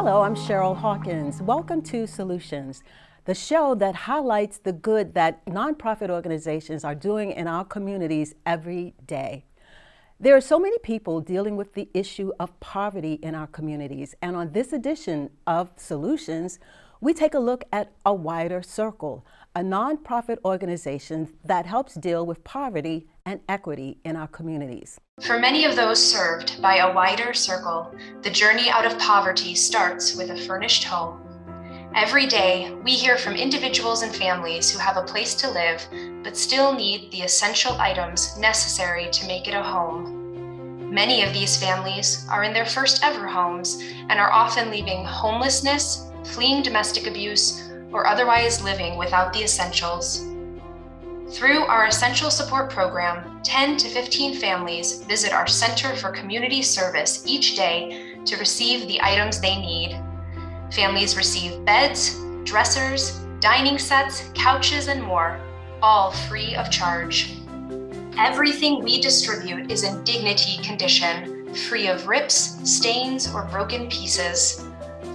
Hello, I'm Cheryl Hawkins. Welcome to Solutions, the show that highlights the good that nonprofit organizations are doing in our communities every day. There are so many people dealing with the issue of poverty in our communities, and on this edition of Solutions, we take a look at A Wider Circle, a nonprofit organization that helps deal with poverty and equity in our communities. For many of those served by A Wider Circle, the journey out of poverty starts with a furnished home. Every day, we hear from individuals and families who have a place to live, but still need the essential items necessary to make it a home. Many of these families are in their first ever homes and are often leaving homelessness, fleeing domestic abuse, or otherwise living without the essentials. Through our Essential Support Program, 10 to 15 families visit our Center for Community Service each day to receive the items they need. Families receive beds, dressers, dining sets, couches, and more, all free of charge. Everything we distribute is in dignity condition, free of rips, stains, or broken pieces.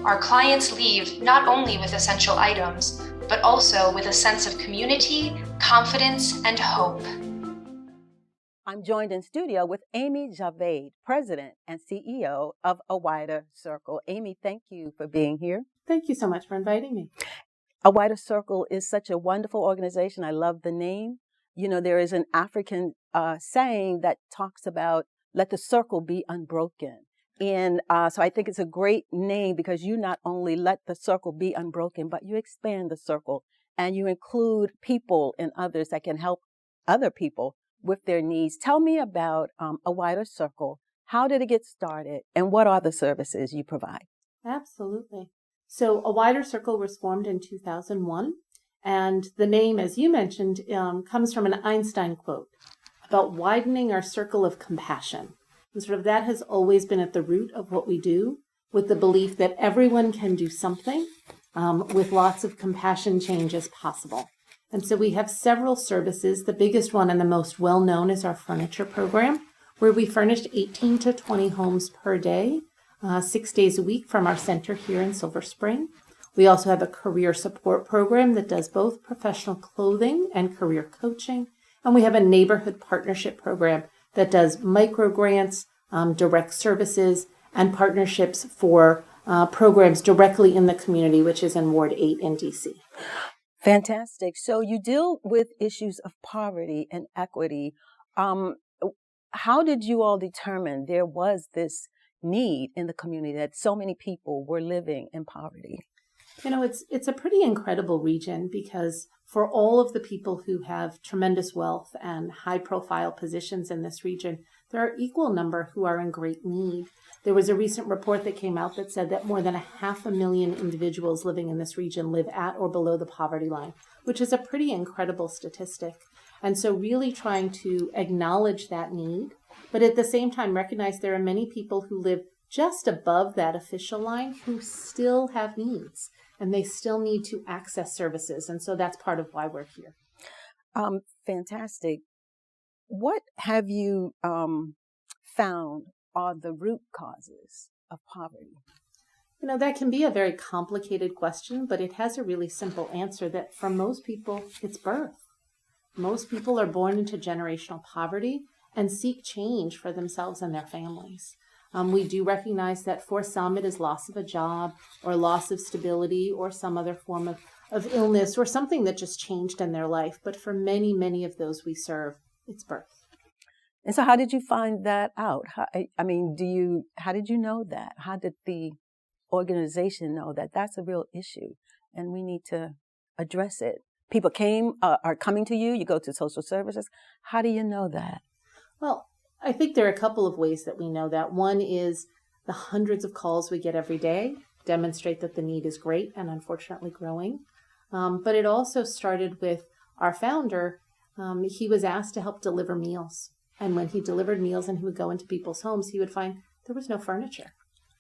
Our clients leave not only with essential items, but also with a sense of community, confidence, and hope. I'm joined in studio with Amy Javaid, President and CEO of A Wider Circle. Amy, thank you for being here. Thank you so much for inviting me. A Wider Circle is such a wonderful organization. I love the name. You know, there is an African saying that talks about, let the circle be unbroken. And so I think it's a great name because you not only let the circle be unbroken, but you expand the circle and you include people and others that can help other people with their needs. Tell me about A Wider Circle. How did it get started and what are the services you provide? Absolutely. So A Wider Circle was formed in 2001. And the name, as you mentioned, comes from an Einstein quote about widening our circle of compassion. And sort of that has always been at the root of what we do, with the belief that everyone can do something with lots of compassion change as possible. And so we have several services. The biggest one and the most well-known is our furniture program, where we furnish 18 to 20 homes per day, 6 days a week from our center here in Silver Spring. We also have a career support program that does both professional clothing and career coaching. And we have a neighborhood partnership program that does micro grants, direct services, and partnerships for programs directly in the community, which is in Ward 8 in DC. Fantastic. So you deal with issues of poverty and equity. How did you all determine there was this need in the community that so many people were living in poverty? You know, it's a pretty incredible region because for all of the people who have tremendous wealth and high-profile positions in this region, there are equal number who are in great need. There was a recent report that came out that said that more than 500,000 individuals living in this region live at or below the poverty line, which is a pretty incredible statistic. And so really trying to acknowledge that need, but at the same time recognize there are many people who live just above that official line who still have needs. And they still need to access services. And so that's part of why we're here. Fantastic. What have you found are the root causes of poverty? You know, that can be a very complicated question, but it has a really simple answer that for most people, it's birth. Most people are born into generational poverty and seek change for themselves and their families. We do recognize that for some it is loss of a job or loss of stability or some other form of illness or something that just changed in their life. But for many, many of those we serve, it's birth. And so how did you find that out? How did you know that? How did the organization know that that's a real issue and we need to address it? People are coming to you, you go to social services. How do you know that? Well, I think there are a couple of ways that we know that. One is the hundreds of calls we get every day demonstrate that the need is great and unfortunately growing. But it also started with our founder. He was asked to help deliver meals. And when he delivered meals and he would go into people's homes, he would find there was no furniture.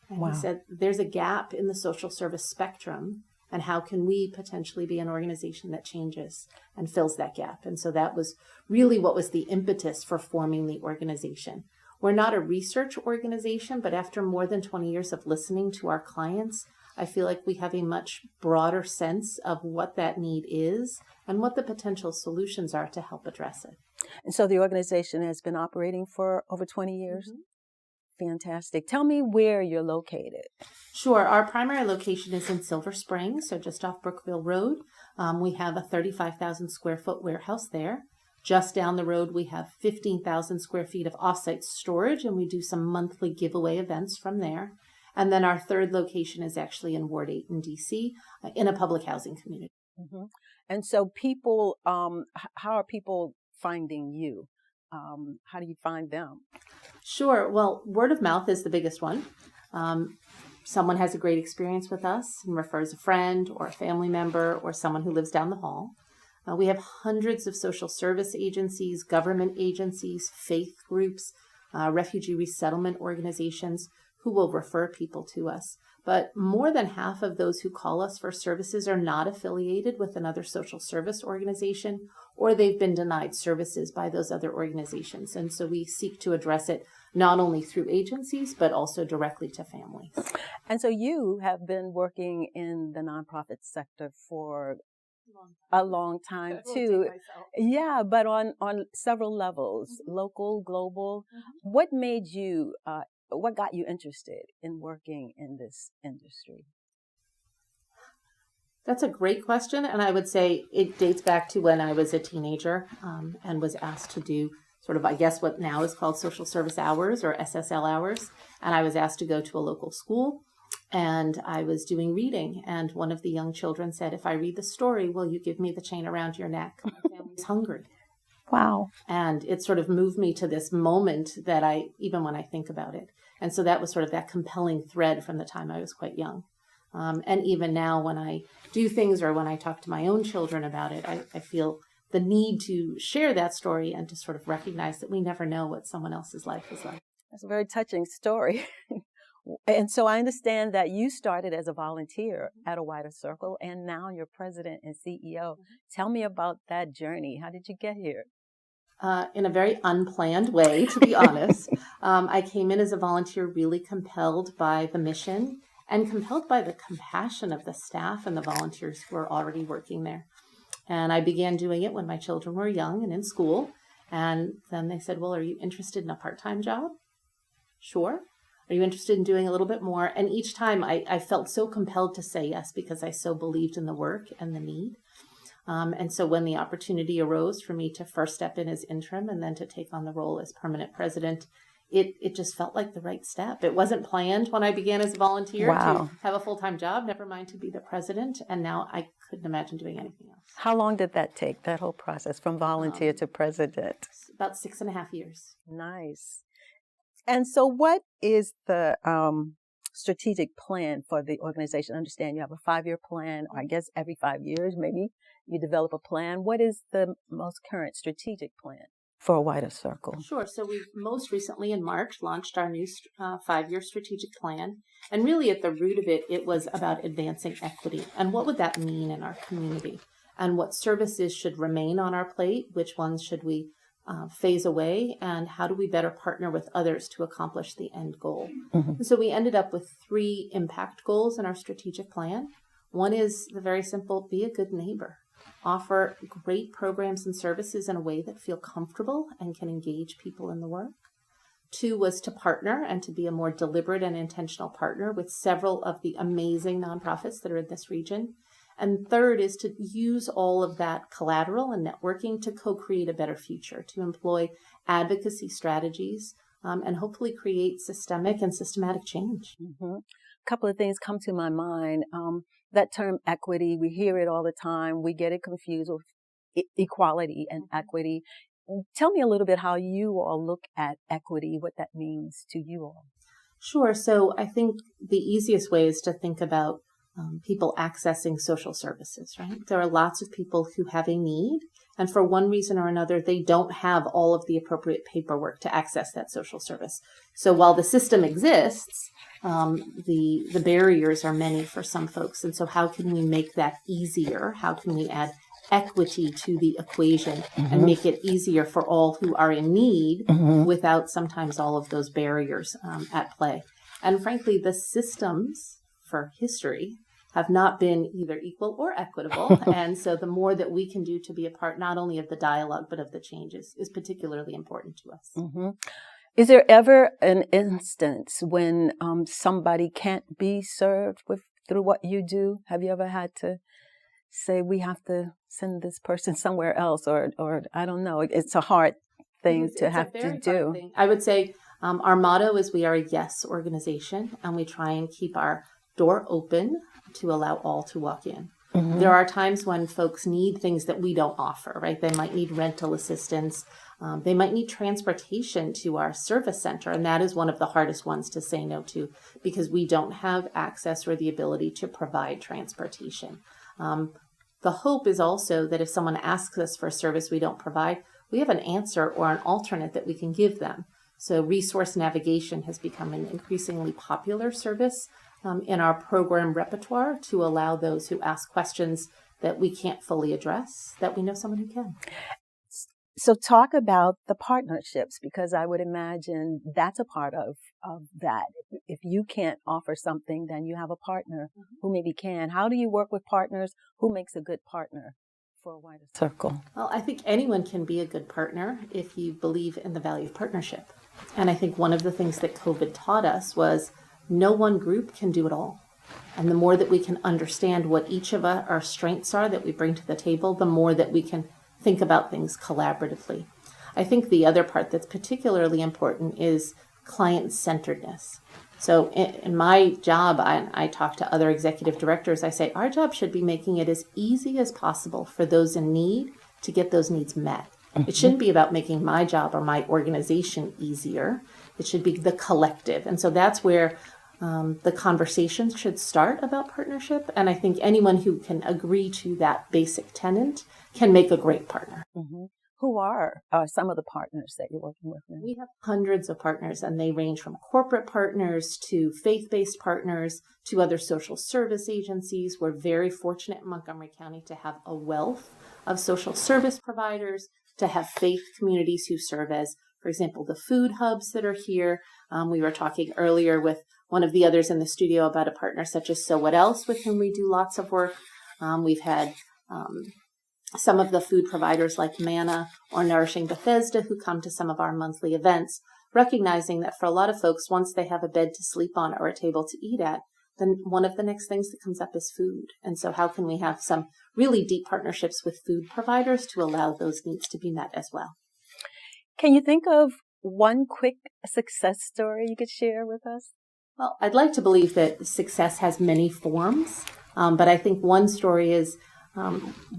And Wow. He said, there's a gap in the social service spectrum. And how can we potentially be an organization that changes and fills that gap? And so that was really what was the impetus for forming the organization. We're not a research organization, but after more than 20 years of listening to our clients, I feel like we have a much broader sense of what that need is and what the potential solutions are to help address it. And so the organization has been operating for over 20 years? Mm-hmm. Fantastic. Tell me where you're located. Sure. Our primary location is in Silver Spring, so just off Brookville Road. We have a 35,000 square foot warehouse there. Just down the road, we have 15,000 square feet of offsite storage, and we do some monthly giveaway events from there. And then our third location is actually in Ward 8 in DC, in a public housing community. Mm-hmm. And so people, how are people finding you? How do you find them? Sure. Well, word of mouth is the biggest one. Someone has a great experience with us and refers a friend or a family member or someone who lives down the hall. We have hundreds of social service agencies, government agencies, faith groups, refugee resettlement organizations who will refer people to us. But more than half of those who call us for services are not affiliated with another social service organization, or they've been denied services by those other organizations. And so we seek to address it not only through agencies, but also directly to families. And so you have been working in the nonprofit sector for a long time too. Yeah, but on several levels, local, global. What made you, what got you interested in working in this industry? That's a great question. And I would say it dates back to when I was a teenager and was asked to do sort of, I guess, what now is called social service hours or SSL hours. And I was asked to go to a local school. And I was doing reading, and one of the young children said, "If I read the story, will you give me the chain around your neck? My family's hungry." Wow. And it sort of moved me to this moment that even when I think about it. And so that was sort of that compelling thread from the time I was quite young. And even now when I do things or when I talk to my own children about it, I feel the need to share that story and to sort of recognize that we never know what someone else's life is like. That's a very touching story. And so I understand that you started as a volunteer at A Wider Circle, and now you're president and CEO. Tell me about that journey. How did you get here? In a very unplanned way, to be honest. I came in as a volunteer really compelled by the mission and compelled by the compassion of the staff and the volunteers who are already working there. And I began doing it when my children were young and in school. And then they said, "Well, are you interested in a part-time job?" "Sure." "Are you interested in doing a little bit more?" And each time I felt so compelled to say yes because I so believed in the work and the need. And so when the opportunity arose for me to first step in as interim and then to take on the role as permanent president, it just felt like the right step. It wasn't planned when I began as a volunteer to have a full-time job, never mind to be the president. And now I couldn't imagine doing anything else. How long did that take, that whole process from volunteer to president? About 6.5 years. Nice. And so what is the strategic plan for the organization? I understand you have a 5-year plan, or I guess every 5 years, maybe you develop a plan. What is the most current strategic plan for A Wider Circle? Sure. So we most recently in March launched our new 5-year strategic plan. And really at the root of it, it was about advancing equity. And what would that mean in our community? And what services should remain on our plate? Which ones should we phase away, and how do we better partner with others to accomplish the end goal? And so we ended up with 3 impact goals in our strategic plan. One is the very simple: be a good neighbor. Offer great programs and services in a way that feel comfortable and can engage people in the work. 2 was to partner and to be a more deliberate and intentional partner with several of the amazing nonprofits that are in this region. And 3rd is to use all of that collateral and networking to co-create a better future, to employ advocacy strategies, and hopefully create systemic and systematic change. A couple of things come to my mind. That term equity, we hear it all the time. We get it confused with equality and equity. Tell me a little bit how you all look at equity, what that means to you all. Sure. So I think the easiest way is to think about people accessing social services, right? There are lots of people who have a need, and for one reason or another, they don't have all of the appropriate paperwork to access that social service. So while the system exists, the barriers are many for some folks. And so how can we make that easier? How can we add equity to the equation and make it easier for all who are in need without sometimes all of those barriers at play. And frankly, the systems for history have not been either equal or equitable. And so the more that we can do to be a part not only of the dialogue, but of the changes is particularly important to us. Is there ever an instance when somebody can't be served through what you do? Have you ever had to say, we have to send this person somewhere else, or I don't know? It's a hard thing to have to do. I would say our motto is we are a yes organization, and we try and keep our door open to allow all to walk in. There are times when folks need things that we don't offer, right? They might need rental assistance. They might need transportation to our service center. And that is one of the hardest ones to say no to, because we don't have access or the ability to provide transportation. The hope is also that if someone asks us for a service we don't provide, we have an answer or an alternate that we can give them. So resource navigation has become an increasingly popular service in our program repertoire to allow those who ask questions that we can't fully address, that we know someone who can. So talk about the partnerships, because I would imagine that's a part of that. If you can't offer something, then you have a partner who maybe can. How do you work with partners? Who makes a good partner for a wider circle? Well, I think anyone can be a good partner if you believe in the value of partnership. And I think one of the things that COVID taught us was no one group can do it all. And the more that we can understand what each of our strengths are that we bring to the table, the more that we can think about things collaboratively. I think the other part that's particularly important is client-centeredness. So in my job, I talk to other executive directors, I say our job should be making it as easy as possible for those in need to get those needs met. It shouldn't be about making my job or my organization easier. It should be the collective. And so that's where the conversations should start about partnership. And I think anyone who can agree to that basic tenet can make a great partner. Who are some of the partners that you're working with now? We have hundreds of partners, and they range from corporate partners to faith-based partners to other social service agencies. We're very fortunate in Montgomery County to have a wealth of social service providers, to have faith communities who serve as, for example, the food hubs that are here. We were talking earlier with one of the others in the studio about a partner such as So What Else, with whom we do lots of work. We've had some of the food providers like Manna or Nourishing Bethesda who come to some of our monthly events, recognizing that for a lot of folks, once they have a bed to sleep on or a table to eat at, then one of the next things that comes up is food. And so how can we have some really deep partnerships with food providers to allow those needs to be met as well? Can you think of one quick success story you could share with us? Well, I'd like to believe that success has many forms, but I think one story is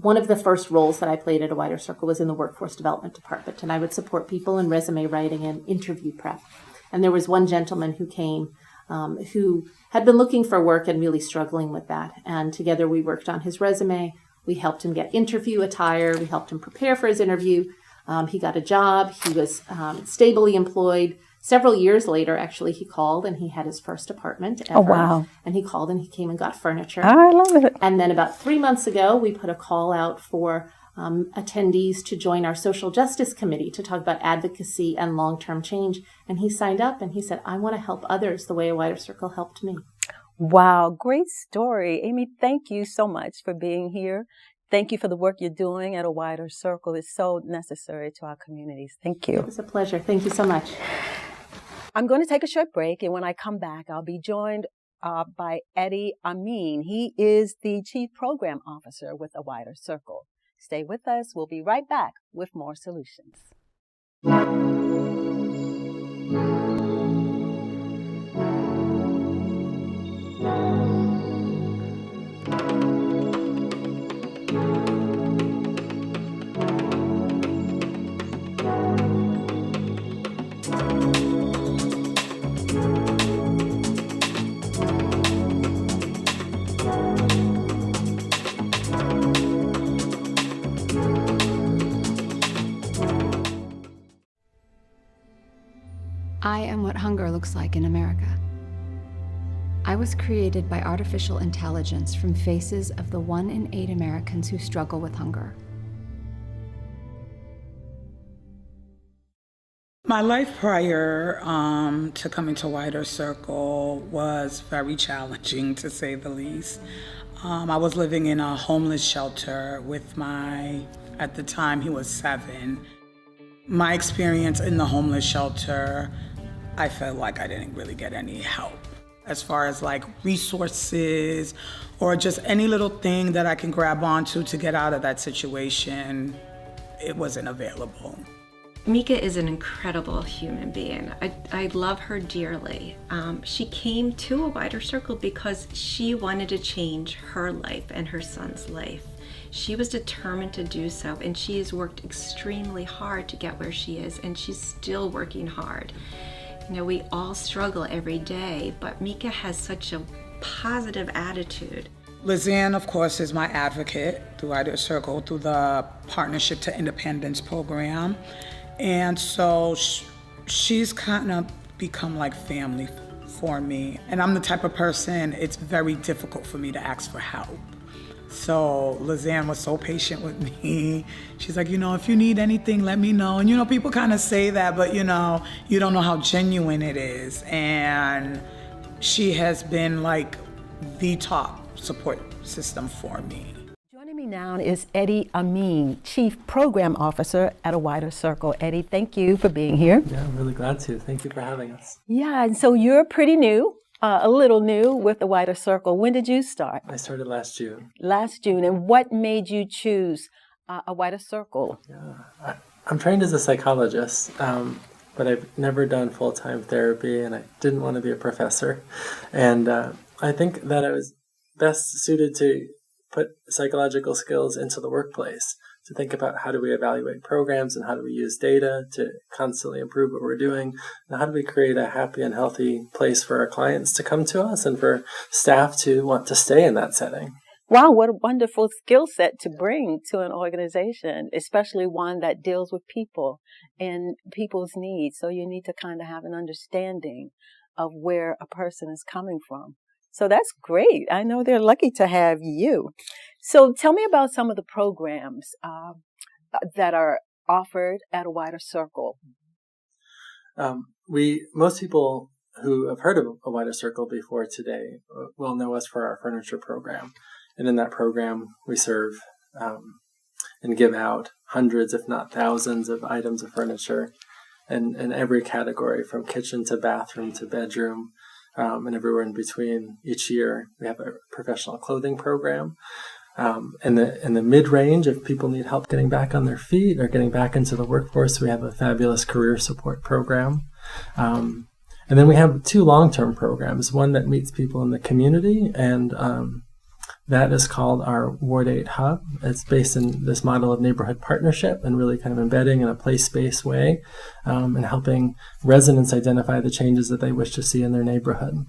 one of the first roles that I played at a wider circle was in the workforce development department, and I would support people in resume writing and interview prep. And there was one gentleman who came who had been looking for work and really struggling with that. And together we worked on his resume. We helped him get interview attire. We helped him prepare for his interview. He got a job. He was stably employed. Several years later, actually, he called and he had his first apartment ever. Oh, wow. And he called and he came and got furniture. I love it. And then about 3 months ago, we put a call out for attendees to join our social justice committee to talk about advocacy and long-term change. And he signed up and he said, I want to help others the way a wider circle helped me. Wow, great story. Amy, thank you so much for being here. Thank you for the work you're doing at a wider circle. It's so necessary to our communities. Thank you. It was a pleasure. Thank you so much. I'm going to take a short break, and when I come back, I'll be joined by Eddy Ameen. He is the Chief Program Officer with a wider circle. Stay with us. We'll be right back with more solutions. I am what hunger looks like in America. I was created by artificial intelligence from faces of the 1 in 8 Americans who struggle with hunger. My life prior to coming to Wider Circle was very challenging, to say the least. I was living in a homeless shelter with at the time he was 7. My experience in the homeless shelter, I felt like I didn't really get any help as far as like resources or just any little thing that I can grab onto to get out of that situation. It wasn't available. Mika is an incredible human being. I love her dearly. She came to a Wider Circle because she wanted to change her life and her son's life. She was determined to do so, and she has worked extremely hard to get where she is, and she's still working hard. You know, we all struggle every day, but Mika has such a positive attitude. Lizanne, of course, is my advocate through Wider Circle through the Partnership to Independence program. And so she's kind of become like family for me. And I'm the type of person, it's very difficult for me to ask for help. So Lizanne was so patient with me. She's like, if you need anything, let me know. And people kind of say that, but you don't know how genuine it is. And she has been like the top support system for me. Joining me now is Eddy Ameen, Chief Program Officer at a Wider Circle. Eddy, thank you for being here. Yeah, I'm really glad to. Thank you for having us. Yeah, and so you're pretty new, a little new with the Wider Circle. When did you start? I started last June. Last June. And what made you choose a Wider Circle? Yeah, I'm trained as a psychologist, but I've never done full-time therapy, and I didn't want to be a professor. And I think that I was best suited to put psychological skills into the workplace, to think about how do we evaluate programs and how do we use data to constantly improve what we're doing, and how do we create a happy and healthy place for our clients to come to us and for staff to want to stay in that setting. Wow, what a wonderful skill set to bring to an organization, especially one that deals with people and people's needs. So you need to kind of have an understanding of where a person is coming from. So that's great. I know they're lucky to have you. So tell me about some of the programs that are offered at a Wider Circle. Most people who have heard of a Wider Circle before today will know us for our furniture program. And in that program, we serve and give out hundreds, if not thousands, of items of furniture in every category, from kitchen to bathroom to bedroom. And everywhere in between. Each year, we have a professional clothing program. In the mid-range, if people need help getting back on their feet or getting back into the workforce, we have a fabulous career support program. And then we have 2 long-term programs, one that meets people in the community, and that is called our Ward 8 Hub. It's based in this model of neighborhood partnership and really kind of embedding in a place-based way and helping residents identify the changes that they wish to see in their neighborhood.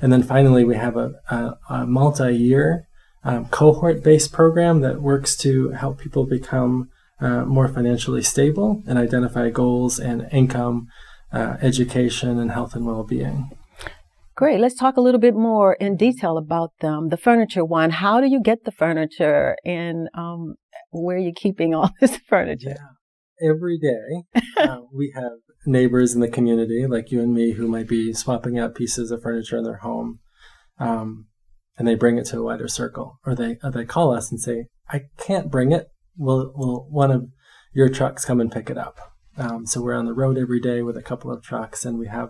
And then finally, we have a multi-year cohort-based program that works to help people become more financially stable and identify goals and income, education, and health and well-being. Great. Let's talk a little bit more in detail about them. The furniture one, how do you get the furniture and where are you keeping all this furniture? Yeah. Every day we have neighbors in the community like you and me who might be swapping out pieces of furniture in their home and they bring it to a Wider Circle, or they call us and say, I can't bring it. Will one of your trucks come and pick it up? So we're on the road every day with a couple of trucks, and we have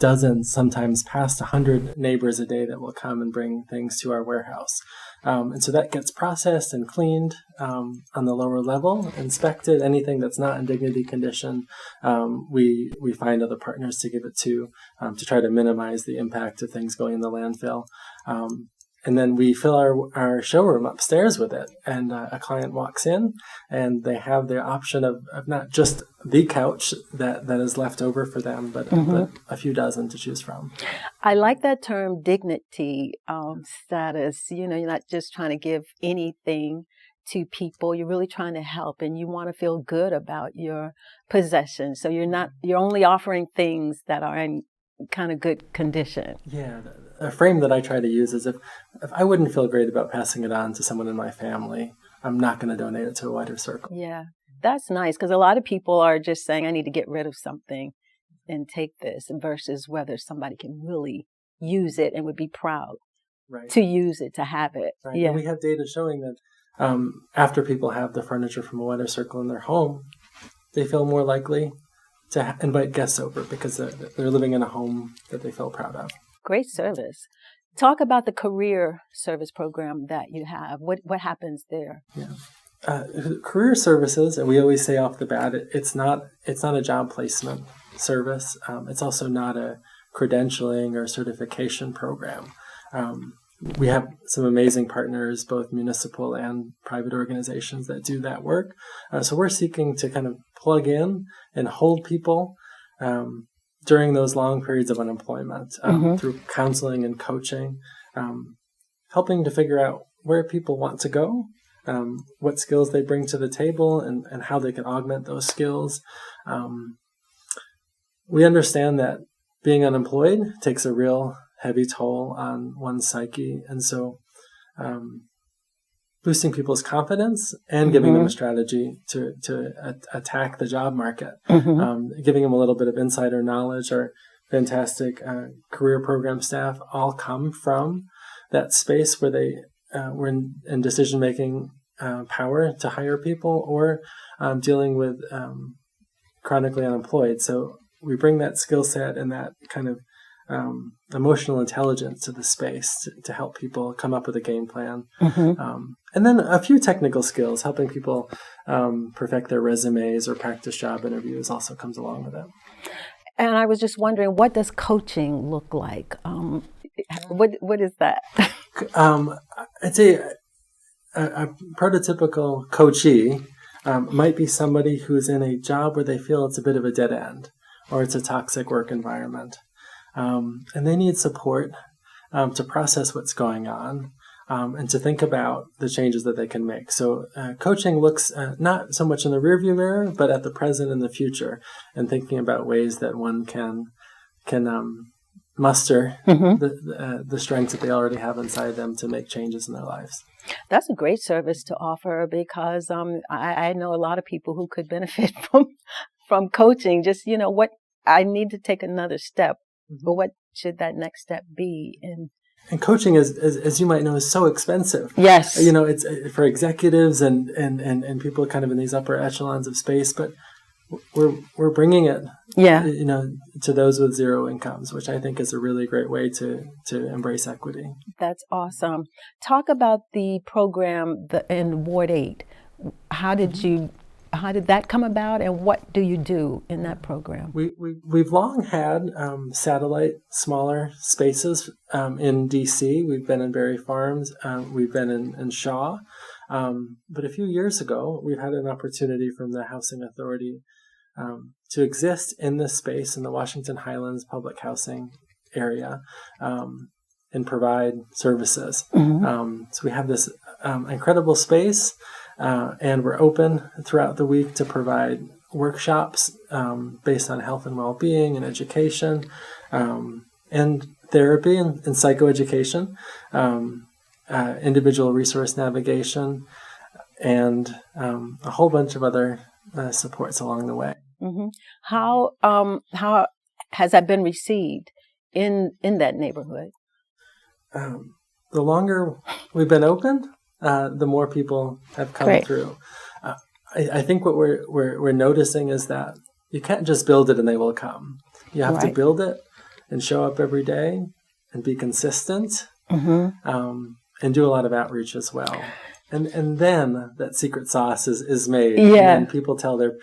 dozens, sometimes past 100 neighbors a day that will come and bring things to our warehouse. And so that gets processed and cleaned on the lower level, inspected. Anything that's not in dignity condition, we find other partners to give it to try to minimize the impact of things going in the landfill. And then we fill our showroom upstairs with it. And a client walks in and they have the option of not just the couch that is left over for them, but a few dozen to choose from. I like that term, dignity status. You're not just trying to give anything to people. You're really trying to help, and you want to feel good about your possessions. So you're only offering things that are in kind of good condition. Yeah, a frame that I try to use is if I wouldn't feel great about passing it on to someone in my family, I'm not going to donate it to a wider circle. Yeah, that's nice, because a lot of people are just saying, I need to get rid of something and take this, versus whether somebody can really use it and would be proud to use it, to have it. Right. Yeah. And we have data showing that after people have the furniture from a wider circle in their home, they feel more likely to invite guests over because they're living in a home that they feel proud of. Great service. Talk about the career service program that you have. What happens there? Yeah. Career services, and we always say off the bat, it's not a job placement service. It's also not a credentialing or certification program. We have some amazing partners, both municipal and private organizations, that do that work. So we're seeking to kind of plug in and hold people during those long periods of unemployment through counseling and coaching, helping to figure out where people want to go, what skills they bring to the table, and how they can augment those skills. We understand that being unemployed takes a real heavy toll on one's psyche, and so boosting people's confidence and giving them a strategy to attack the job market, giving them a little bit of insider knowledge. Our fantastic career program staff all come from that space where they were in decision-making power to hire people or dealing with chronically unemployed. So we bring that skill set and that kind of emotional intelligence to the space to help people come up with a game plan. And then a few technical skills, helping people perfect their resumes or practice job interviews also comes along with it. And I was just wondering, what does coaching look like? What is that? I'd say a prototypical coachee might be somebody who's in a job where they feel it's a bit of a dead end or it's a toxic work environment. And they need support to process what's going on and to think about the changes that they can make. So coaching looks not so much in the rearview mirror, but at the present and the future, and thinking about ways that one can muster the strengths that they already have inside them to make changes in their lives. That's a great service to offer, because I know a lot of people who could benefit from coaching. Just, what I need to take another step. But what should that next step be? And coaching, as you might know, is so expensive. Yes. It's for executives and people kind of in these upper echelons of space, but we're bringing it, to those with zero incomes, which I think is a really great way to embrace equity. That's awesome. Talk about the program in Ward 8. How did that come about, and what do you do in that program? We've long had satellite smaller spaces in D.C. We've been in Berry Farms. We've been in Shaw. But a few years ago, we've had an opportunity from the Housing Authority to exist in this space in the Washington Highlands public housing area and provide services. So we have this incredible space. And we're open throughout the week to provide workshops based on health and well-being and education and therapy and psychoeducation, individual resource navigation, and a whole bunch of other supports along the way. How has that been received in that neighborhood? The longer we've been open, the more people have come through. I think what we're noticing is that you can't just build it and they will come. You have to build it and show up every day and be consistent and do a lot of outreach as well. And then that secret sauce is made. And people tell their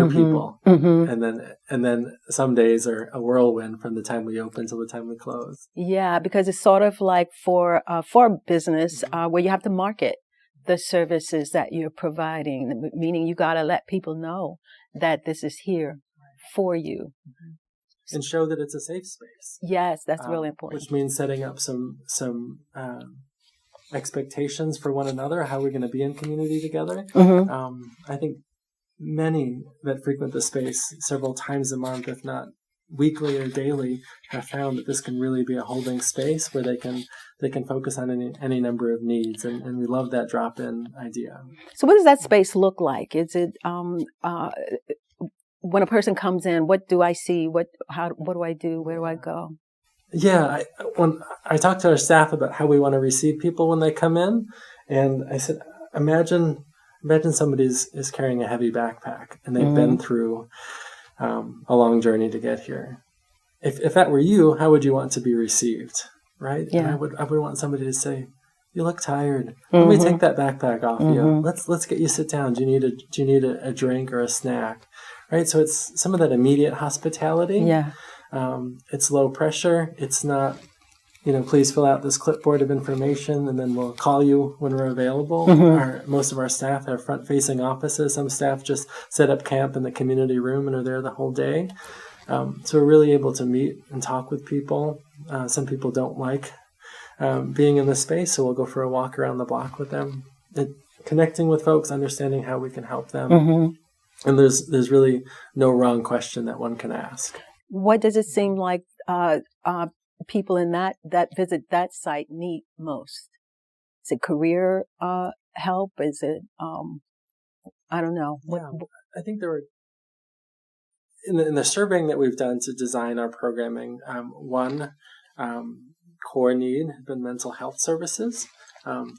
people. And then some days are a whirlwind from the time we open till the time we close. Yeah, because it's sort of like for business where you have to market the services that you're providing, meaning you got to let people know that this is here for you. And show that it's a safe space. Yes, that's really important. Which means setting up some expectations for one another, how we're going to be in community together. I think many that frequent the space several times a month, if not weekly or daily have found that this can really be a holding space where they can focus on any number of needs, and we love that drop-in idea. So what does that space look like? Is it when a person comes in, what do I see? What do I do? Where do I go? Yeah, when I talked to our staff about how we want to receive people when they come in, and I said, imagine somebody is carrying a heavy backpack and they've been through a long journey to get here. If that were you, how would you want to be received, right? Yeah. And I would want somebody to say, "You look tired. Let me take that backpack off you. Let's get you sit down. Do you need a drink or a snack?" Right. So it's some of that immediate hospitality. Yeah. It's low pressure. It's not, please fill out this clipboard of information and then we'll call you when we're available. Most of our staff have front-facing offices. Some staff just set up camp in the community room and are there the whole day. So we're really able to meet and talk with people. Some people don't like being in the space, so we'll go for a walk around the block with them. Connecting with folks, understanding how we can help them. And there's really no wrong question that one can ask. What does it seem like people in that visit that site need most? Is it career help? Is it I don't know. I think there were in the surveying that we've done to design our programming. One core need has been mental health services.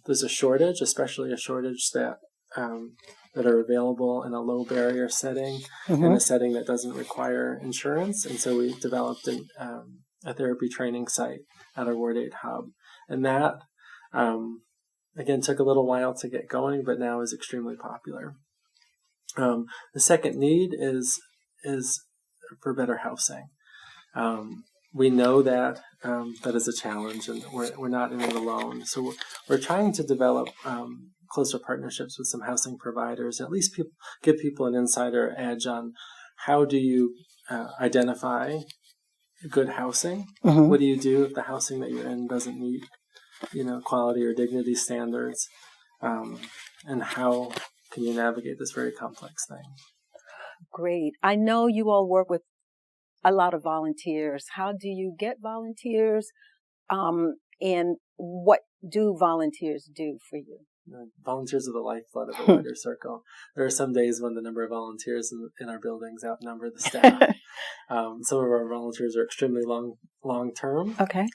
There's a shortage, especially a shortage that are available in a low barrier setting, in a setting that doesn't require insurance. And so we developed a therapy training site at our Ward 8 hub. And that, again, took a little while to get going, but now is extremely popular. The second need is for better housing. We know that that is a challenge, and we're not in it alone. So we're trying to develop closer partnerships with some housing providers, at least give people an insider edge on how do you identify good housing. What do you do if the housing that you're in doesn't meet, quality or dignity standards, and how can you navigate this very complex thing? Great. I know you all work with a lot of volunteers. How do you get volunteers? And what do volunteers do for you? Volunteers are the lifeblood of the wider circle. There are some days when the number of volunteers in our buildings outnumber the staff. Some of our volunteers are extremely long term. Okay.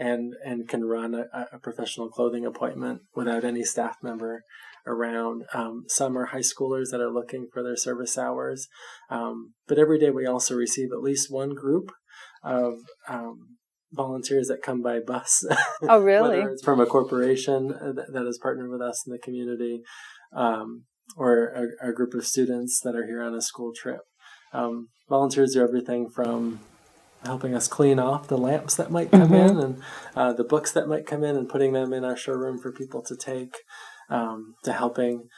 And can run a professional clothing appointment without any staff member around. Some are high schoolers that are looking for their service hours. But every day we also receive at least one group of volunteers that come by bus. Oh, really? Whether it's from a corporation that has partnered with us in the community, or a group of students that are here on a school trip. Volunteers do everything from helping us clean off the lamps that might come in, and the books that might come in, and putting them in our showroom for people to take, to helping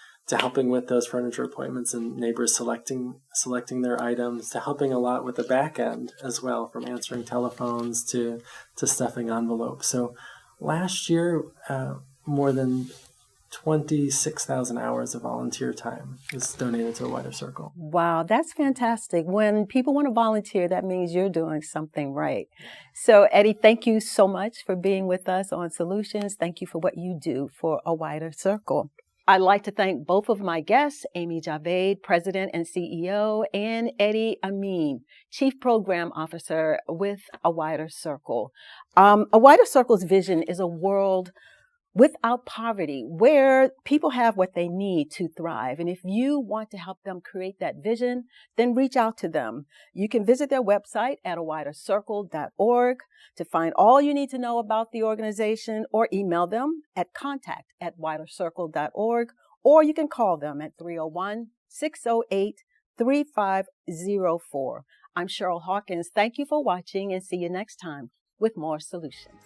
with those furniture appointments and neighbors selecting their items, to helping a lot with the back end as well, from answering telephones to stuffing envelopes. So last year, more than 26,000 hours of volunteer time was donated to a wider circle. Wow, that's fantastic. When people want to volunteer, that means you're doing something right. So, Eddy, thank you so much for being with us on Solutions. Thank you for what you do for a wider circle. I'd like to thank both of my guests, Amy Javaid, President and CEO, and Eddy Ameen, Chief Program Officer with A Wider Circle. A Wider Circle's vision is a world without poverty, where people have what they need to thrive. And if you want to help them create that vision, then reach out to them. You can visit their website at awidercircle.org to find all you need to know about the organization, or email them at contact@widercircle.org, or you can call them at 301-608-3504. I'm Cheryl Hawkins. Thank you for watching, and see you next time with more Solutions.